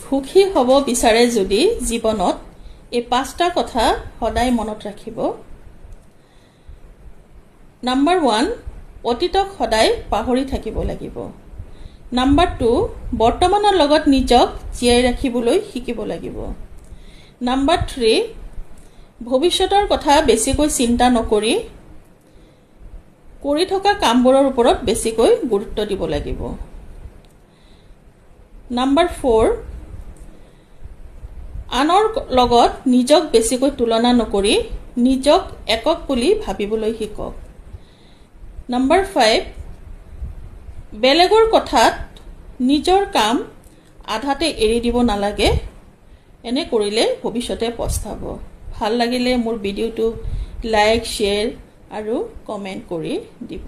সুখী হ'ব বিচাৰে যদি জীৱনত এই পাঁচটা কথা সদায় মনত ৰাখিব। নাম্বাৰ 1, অতীতক সদায় পাহৰি থাকিব লাগিব। নাম্বাৰ 2, বৰ্তমানৰ লগত নিজক জীয়াই ৰাখিবলৈ শিকিব লাগিব। নাম্বাৰ 3, ভৱিষ্যতৰ কথা বেছিকৈ চিন্তা নকৰি কৰি থকা কামবোৰৰ ওপৰত বেছিকৈ গুৰুত্ব দিব লাগিব। নাম্বাৰ 4, আনৰ লগত নিজক বেছিকৈ তুলনা নকৰি নিজক একক বুলি ভাবিবলৈ শিকক। নাম্বাৰ 5, বেলেগৰ কথাত নিজৰ কাম আধাতে এৰি দিব নালাগে। এনে কৰিলে ভৱিষ্যতে পস্তাব। ভাল লাগিলে মোৰ ভিডিঅ'টো লাইক, শ্বেয়াৰ আৰু কমেণ্ট কৰি দিব।